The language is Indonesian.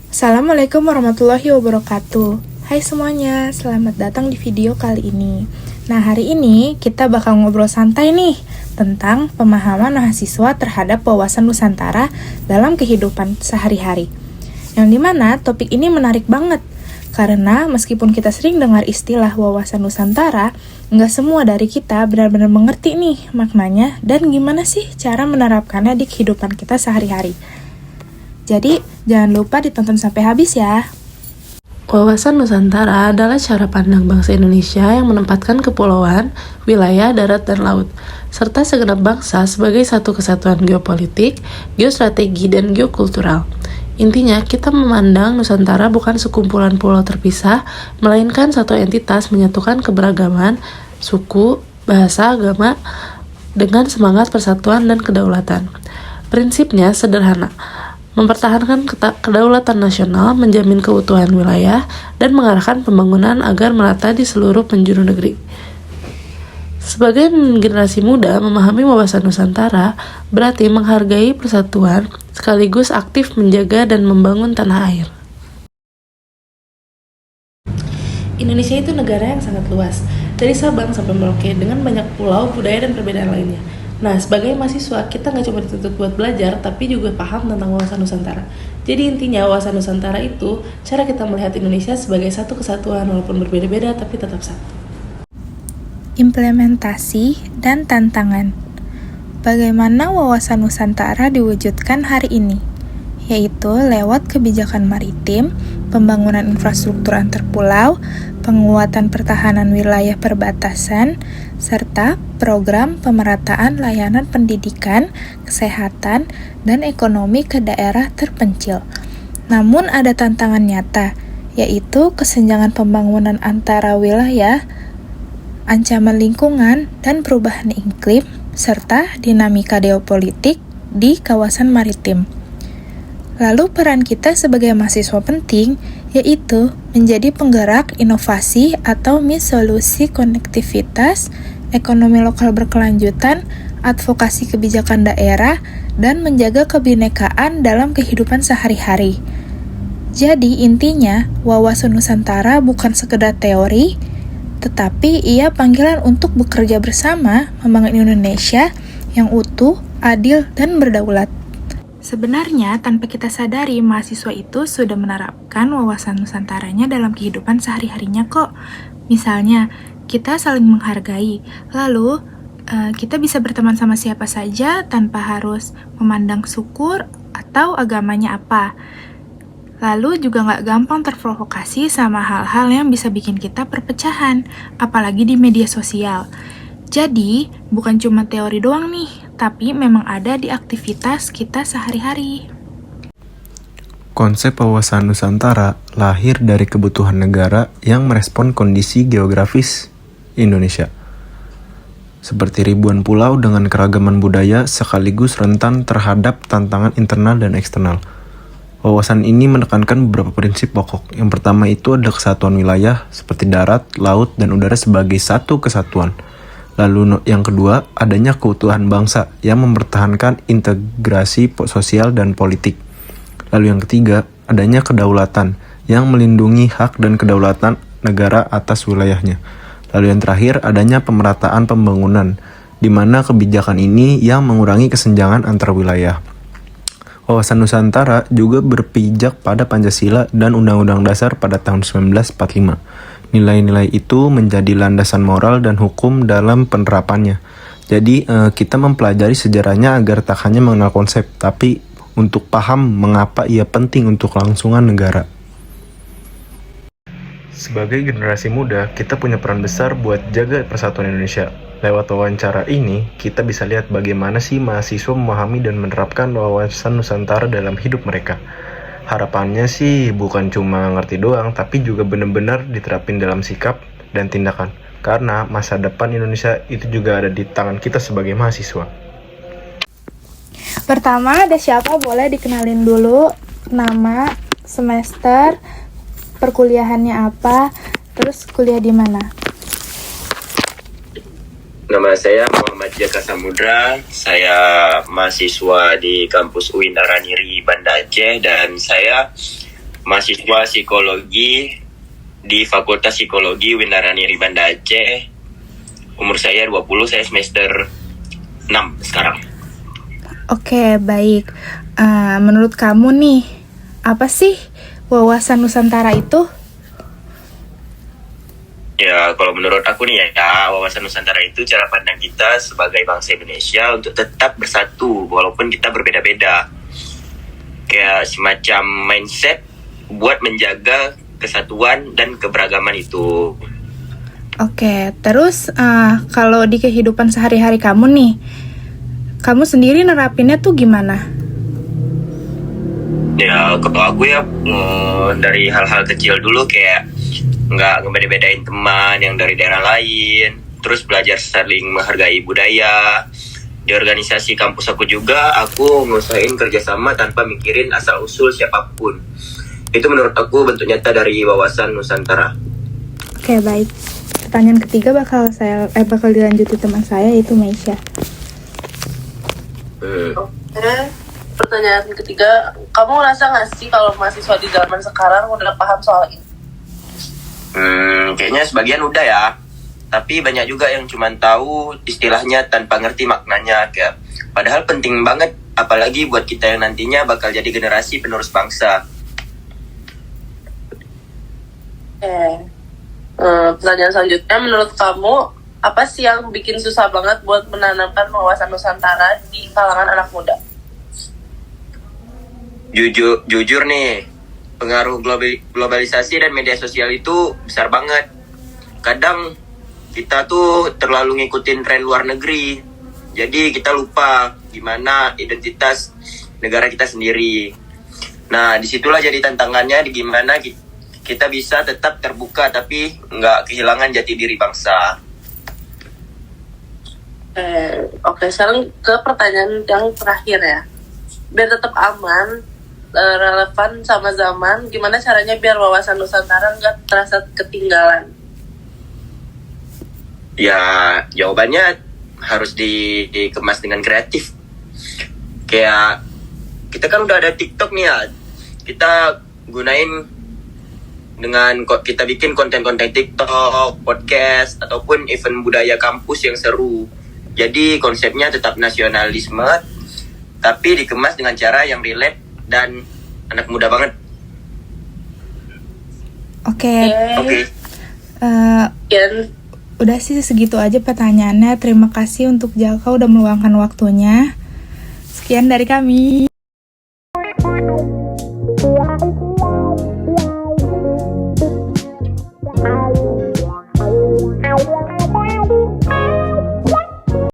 Assalamualaikum warahmatullahi wabarakatuh. Hai semuanya, selamat datang di video kali ini. Nah, hari ini kita bakal ngobrol santai nih tentang pemahaman mahasiswa terhadap wawasan Nusantara dalam kehidupan sehari-hari. Yang dimana topik ini menarik banget, karena meskipun kita sering dengar istilah wawasan Nusantara, nggak semua dari kita benar-benar mengerti nih maknanya dan gimana sih cara menerapkannya di kehidupan kita sehari-hari. Jadi, jangan lupa ditonton sampai habis ya. Wawasan Nusantara adalah cara pandang bangsa Indonesia yang menempatkan kepulauan, wilayah, darat, dan laut, serta segenap bangsa sebagai satu kesatuan geopolitik, geostrategi, dan geokultural. Intinya, kita memandang Nusantara bukan sekumpulan pulau terpisah, melainkan satu entitas menyatukan keberagaman, suku, bahasa, agama, dengan semangat persatuan dan kedaulatan. Prinsipnya sederhana, mempertahankan kedaulatan nasional, menjamin keutuhan wilayah, dan mengarahkan pembangunan agar merata di seluruh penjuru negeri. Sebagai generasi muda, memahami wawasan Nusantara berarti menghargai persatuan, sekaligus aktif menjaga dan membangun tanah air. Indonesia itu negara yang sangat luas, dari Sabang sampai Merauke dengan banyak pulau, budaya, dan perbedaan lainnya. Nah, sebagai mahasiswa, kita nggak cuma dituntut buat belajar, tapi juga paham tentang wawasan Nusantara. Jadi intinya, wawasan Nusantara itu cara kita melihat Indonesia sebagai satu kesatuan, walaupun berbeda-beda, tapi tetap satu. Implementasi dan tantangan. Bagaimana wawasan Nusantara diwujudkan hari ini? Yaitu lewat kebijakan maritim, pembangunan infrastruktur antar pulau, penguatan pertahanan wilayah perbatasan, serta program pemerataan layanan pendidikan, kesehatan, dan ekonomi ke daerah terpencil. Namun ada tantangan nyata, yaitu kesenjangan pembangunan antara wilayah, ancaman lingkungan, dan perubahan iklim, serta dinamika geopolitik di kawasan maritim. Lalu peran kita sebagai mahasiswa penting, yaitu menjadi penggerak inovasi atau solusi konektivitas, ekonomi lokal berkelanjutan, advokasi kebijakan daerah, dan menjaga kebinekaan dalam kehidupan sehari-hari. Jadi intinya, wawasan Nusantara bukan sekedar teori, tetapi ia panggilan untuk bekerja bersama membangun Indonesia yang utuh, adil, dan berdaulat. Sebenarnya, tanpa kita sadari, mahasiswa itu sudah menerapkan wawasan Nusantaranya dalam kehidupan sehari-harinya kok. Misalnya, kita saling menghargai, lalu kita bisa berteman sama siapa saja tanpa harus memandang syukur atau agamanya apa. Lalu juga nggak gampang terprovokasi sama hal-hal yang bisa bikin kita perpecahan, apalagi di media sosial. Jadi, bukan cuma teori doang nih, tapi memang ada di aktivitas kita sehari-hari. Konsep wawasan Nusantara lahir dari kebutuhan negara yang merespon kondisi geografis Indonesia. Seperti ribuan pulau dengan keragaman budaya sekaligus rentan terhadap tantangan internal dan eksternal. Wawasan ini menekankan beberapa prinsip pokok. Yang pertama itu ada kesatuan wilayah seperti darat, laut, dan udara sebagai satu kesatuan. Lalu yang kedua, adanya keutuhan bangsa yang mempertahankan integrasi sosial dan politik. Lalu yang ketiga, adanya kedaulatan yang melindungi hak dan kedaulatan negara atas wilayahnya. Lalu yang terakhir, adanya pemerataan pembangunan, di mana kebijakan ini yang mengurangi kesenjangan antar wilayah. Wawasan Nusantara juga berpijak pada Pancasila dan Undang-Undang Dasar pada tahun 1945. Nilai-nilai itu menjadi landasan moral dan hukum dalam penerapannya. Jadi kita mempelajari sejarahnya agar tak hanya mengenal konsep, tapi untuk paham mengapa ia penting untuk kelangsungan negara. Sebagai generasi muda, kita punya peran besar buat jaga persatuan Indonesia. Lewat wawancara ini, kita bisa lihat bagaimana sih mahasiswa memahami dan menerapkan wawasan Nusantara dalam hidup mereka. Harapannya sih bukan cuma ngerti doang, tapi juga benar-benar diterapin dalam sikap dan tindakan. Karena masa depan Indonesia itu juga ada di tangan kita sebagai mahasiswa. Pertama, ada siapa? Boleh dikenalin dulu nama, semester, perkuliahannya apa, terus kuliah di mana? Nama saya Muhammad Jaka Samudra, saya mahasiswa di kampus UIN Araniri Banda Aceh dan saya mahasiswa psikologi di Fakultas Psikologi UIN Araniri Banda Aceh. Umur saya 20, saya semester 6 sekarang. Oke, baik. Menurut kamu nih, apa sih wawasan Nusantara itu? Ya, kalau menurut aku nih ya, wawasan Nusantara itu cara pandang kita sebagai bangsa Indonesia untuk tetap bersatu walaupun kita berbeda-beda. Kayak semacam mindset buat menjaga kesatuan dan keberagaman itu. Oke, terus kalau di kehidupan sehari-hari kamu nih, kamu sendiri nerapinnya tuh gimana? Ya, kalau aku ya dari hal-hal kecil dulu kayak nggak ngebeda-bedain teman yang dari daerah lain, terus belajar saling menghargai budaya. Di organisasi kampus aku juga, aku ngusahain kerjasama tanpa mikirin asal-usul siapapun. Itu menurut aku bentuk nyata dari wawasan Nusantara. Oke, baik. Pertanyaan ketiga bakal dilanjuti teman saya, yaitu Meisha. Oke, pertanyaan ketiga, kamu ngerasa nggak sih kalau mahasiswa di zaman sekarang udah paham soal ini? Kayaknya sebagian udah ya, tapi banyak juga yang cuma tahu istilahnya tanpa ngerti maknanya. Kayak padahal penting banget, apalagi buat kita yang nantinya bakal jadi generasi penerus bangsa. Pertanyaan selanjutnya, menurut kamu apa sih yang bikin susah banget buat menanamkan wawasan Nusantara di kalangan anak muda? Jujur nih, pengaruh globalisasi dan media sosial itu besar banget. Kadang kita tuh terlalu ngikutin tren luar negeri, jadi kita lupa gimana identitas negara kita sendiri. Nah, disitulah jadi tantangannya di gimana kita bisa tetap terbuka tapi nggak kehilangan jati diri bangsa. Oke, sekarang ke pertanyaan yang terakhir ya. Biar tetap aman, relevan sama zaman, gimana caranya biar wawasan Nusantara nggak terasa ketinggalan? Ya, jawabannya harus dikemas dengan kreatif. Kayak kita kan udah ada TikTok nih ya. Kita gunain dengan kita bikin konten-konten TikTok, podcast, ataupun event budaya kampus yang seru. Jadi konsepnya tetap nasionalisme, tapi dikemas dengan cara yang relate dan anak muda banget. Oke. Dan Udah sih segitu aja pertanyaannya. Terima kasih untuk Jaka udah meluangkan waktunya. Sekian dari kami.